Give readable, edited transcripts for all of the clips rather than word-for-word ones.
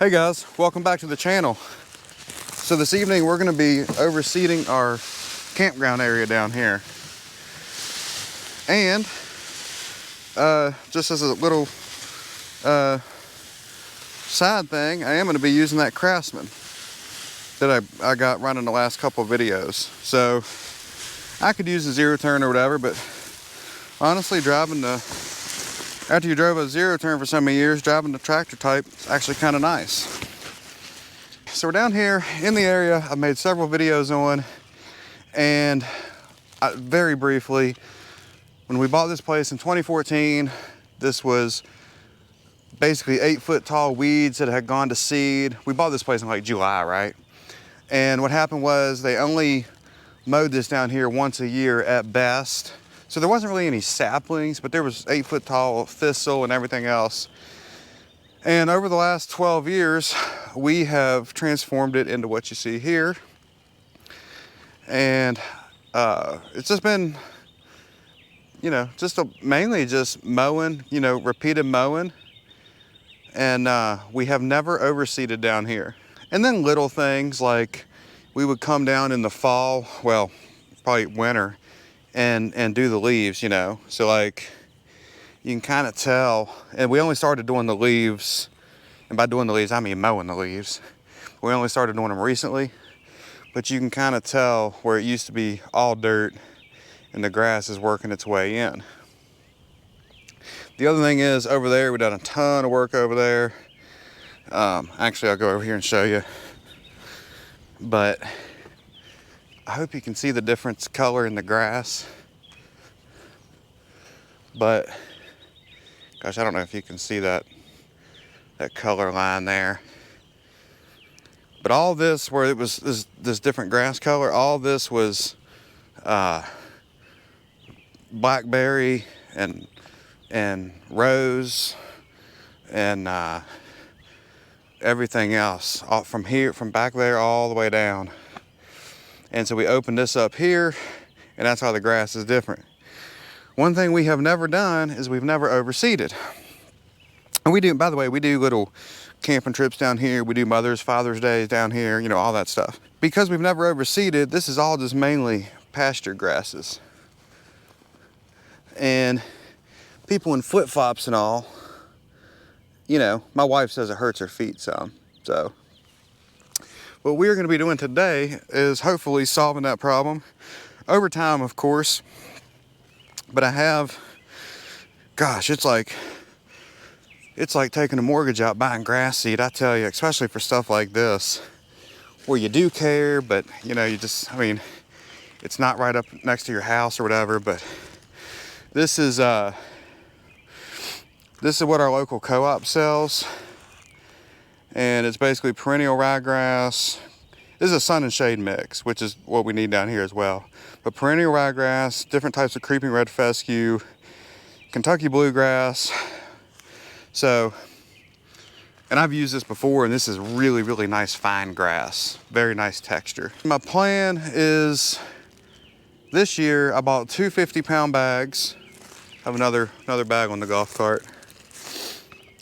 Hey guys, welcome back to the channel. So this evening we're going to be overseeding our campground area down here. And just as a little side thing, I am going to be using that Craftsman that I got running the last couple of videos. So I could use a zero turn or whatever, but honestly after you drove a zero turn for so many years, driving the tractor type is actually kind of nice. So we're down here in the area I've made several videos on, and very briefly, when we bought this place in 2014, this was basically 8-foot tall weeds that had gone to seed. We bought this place in like July, right? And what happened was they only mowed this down here once a year at best. So there wasn't really any saplings, but there was 8-foot tall thistle and everything else. And over the last 12 years, we have transformed it into what you see here. And it's just been, mainly just mowing, repeated mowing. And we have never overseeded down here. And then little things like we would come down in the fall, well, probably winter, and do the leaves, So like, you can kind of tell, and we only started doing the leaves, and by doing the leaves, I mean mowing the leaves. We only started doing them recently, but you can kind of tell where it used to be all dirt and the grass is working its way in. The other thing is over there, we've done a ton of work over there. Actually, I'll go over here and show you, but I hope you can see the difference color in the grass. But gosh, I don't know if you can see that color line there. But all this, where it was this different grass color, all this was blackberry and rose and everything else, all from back there all the way down. And so we opened this up here, and that's how the grass is different. One thing we have never done is we've never overseeded. And we do, by the way, we do little camping trips down here. We do Father's Days down here, all that stuff. Because we've never overseeded, this is all just mainly pasture grasses. And people in flip-flops and all, my wife says it hurts her feet some, so. What we're going to be doing today is hopefully solving that problem over time, of course. But I have, gosh, it's like taking a mortgage out buying grass seed, I tell you, especially for stuff like this, where you do care, but it's not right up next to your house or whatever. But this is what our local co-op sells. And it's basically perennial ryegrass. This is a sun and shade mix, which is what we need down here as well. But perennial ryegrass, different types of creeping red fescue, Kentucky bluegrass. So, and I've used this before, and this is really, really nice fine grass. Very nice texture. My plan is this year I bought 2 50-pound bags. I have another bag on the golf cart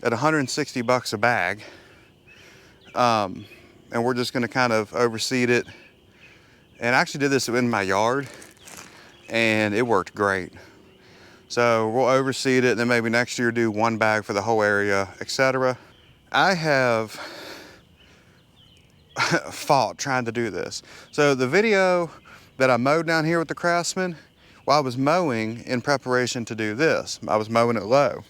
at $160 a bag. And we're just gonna kind of overseed it. And I actually did this in my yard, and it worked great. So we'll overseed it, and then maybe next year do 1 bag for the whole area, etc. I have fought trying to do this. So the video that I mowed down here with the Craftsman, I was mowing in preparation to do this. I was mowing it low.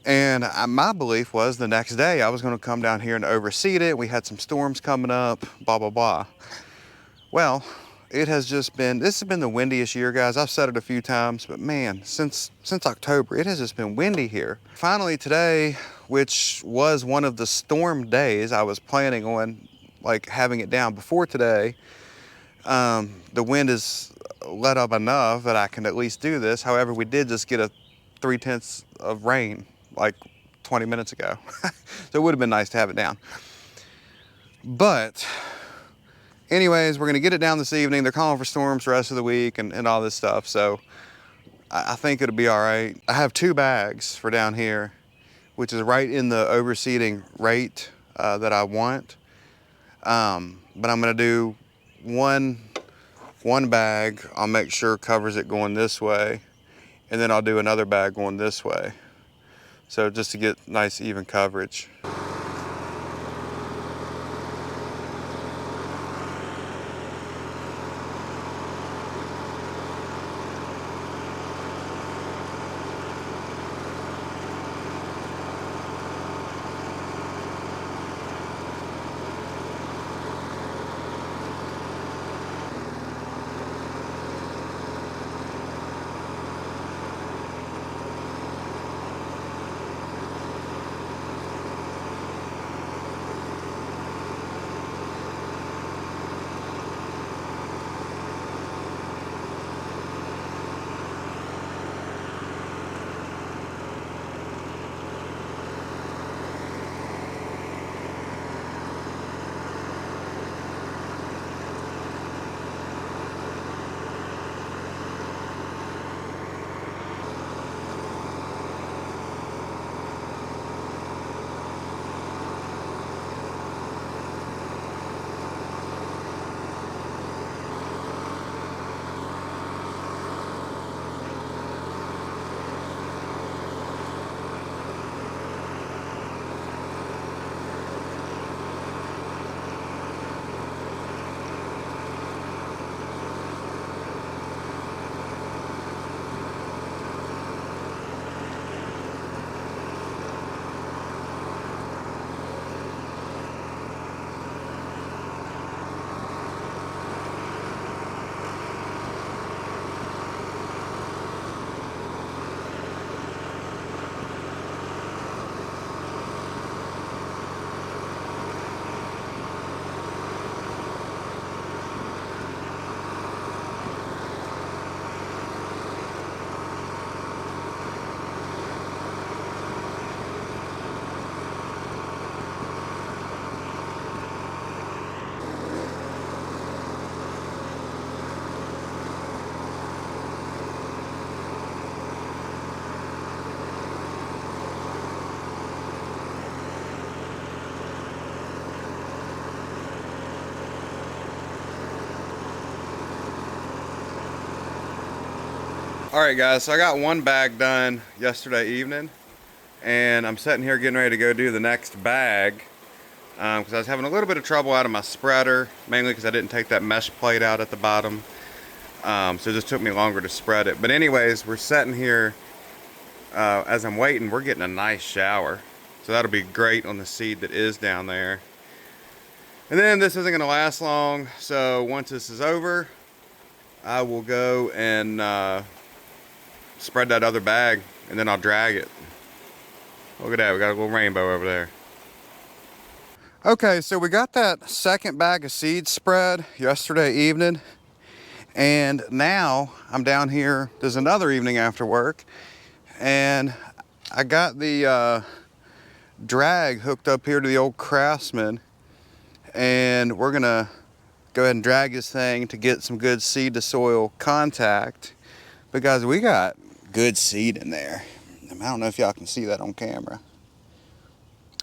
And my belief was the next day I was going to come down here and overseed it. We had some storms coming up, blah, blah, blah. Well, this has been the windiest year, guys. I've said it a few times, but man, since October, it has just been windy here. Finally today, which was one of the storm days, I was planning on having it down before today. The wind is let up enough that I can at least do this. However, we did just get a 3/10 of rain like 20 minutes ago. So it would have been nice to have it down. But anyways, we're gonna get it down this evening. They're calling for storms the rest of the week and all this stuff. So I think it'll be all right. I have 2 bags for down here. which is right in the overseeding rate that I want. But I'm gonna do one bag, I'll make sure covers it going this way, and then I'll do another bag going this way. So just to get nice even coverage. All right guys, so I got one bag done yesterday evening, and I'm sitting here getting ready to go do the next bag because I was having a little bit of trouble out of my spreader, mainly because I didn't take that mesh plate out at the bottom. So it just took me longer to spread it. But anyways, we're sitting here as I'm waiting, we're getting a nice shower. So that'll be great on the seed that is down there. And then this isn't gonna last long, so once this is over, I will go and spread that other bag, and then I'll drag it. Look at that, we got a little rainbow over there. Okay, so we got that second bag of seeds spread yesterday evening, and now I'm down here. There's another evening after work, and I got the drag hooked up here to the old Craftsman, and we're gonna go ahead and drag this thing to get some good seed to soil contact, because we got good seed in there. I don't know if y'all can see that on camera,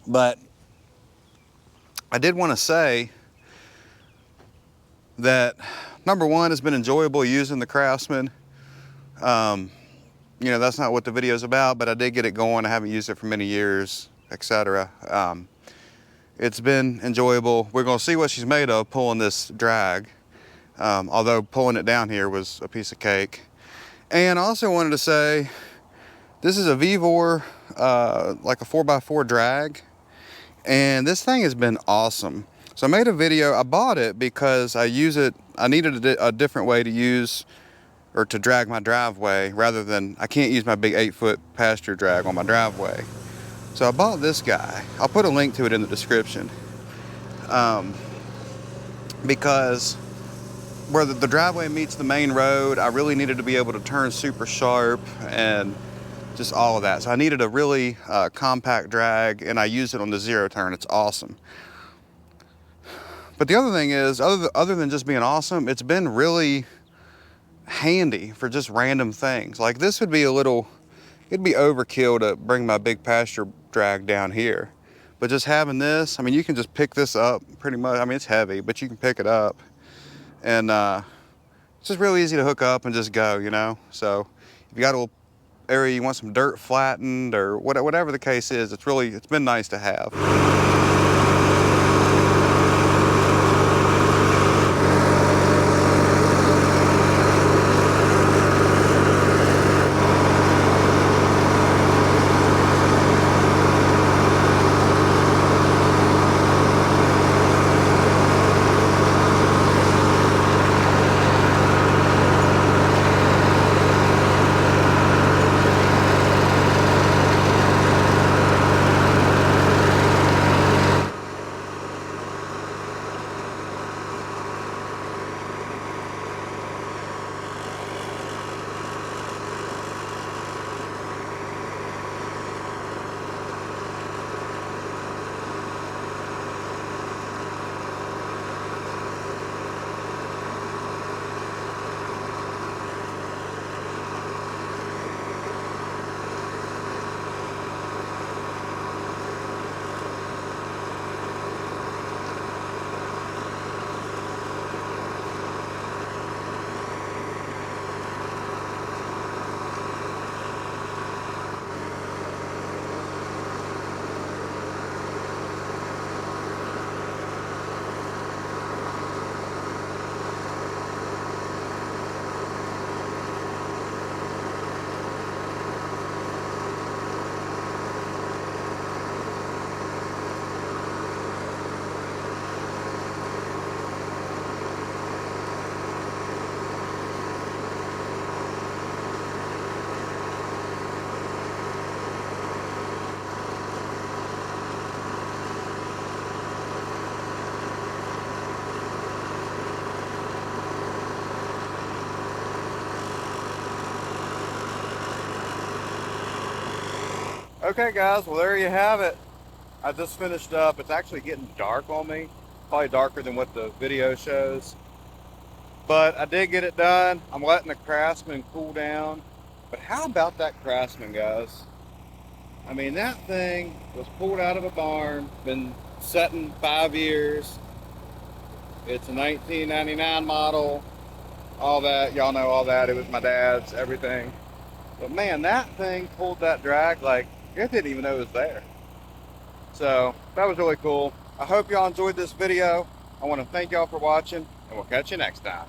but I did want to say that number one, it's been enjoyable using the Craftsman. You know, that's not what the video is about, but I did get it going. I haven't used it for many years, etc. It's been enjoyable. We're going to see what she's made of pulling this drag, although pulling it down here was a piece of cake. And I also wanted to say, this is a Vevor, like a 4x4 drag, and this thing has been awesome. So I made a video. I bought it because I needed a different way to use or to drag my driveway, rather than, I can't use my big 8-foot pasture drag on my driveway. So I bought this guy. I'll put a link to it in the description, because where the driveway meets the main road, I really needed to be able to turn super sharp and just all of that. So I needed a really compact drag, and I used it on the 0 turn. It's awesome. But the other thing is, other than just being awesome, it's been really handy for just random things. Like this would be it'd be overkill to bring my big pasture drag down here. But just having this, I mean, you can just pick this up pretty much. I mean, it's heavy, but you can pick it up. And it's just real easy to hook up and just go, you know? So if you got a little area you want some dirt flattened or whatever the case is, it's been nice to have. Okay guys, well there you have it. I just finished up. It's actually getting dark on me. Probably darker than what the video shows. But I did get it done. I'm letting the Craftsman cool down. But how about that Craftsman, guys? I mean, that thing was pulled out of a barn, been setting 5 years. It's a 1999 model. All that, y'all know all that. It was my dad's, everything. But man, that thing pulled that drag like I didn't even know it was there. So that was really cool. I hope y'all enjoyed this video. I want to thank y'all for watching, and we'll catch you next time.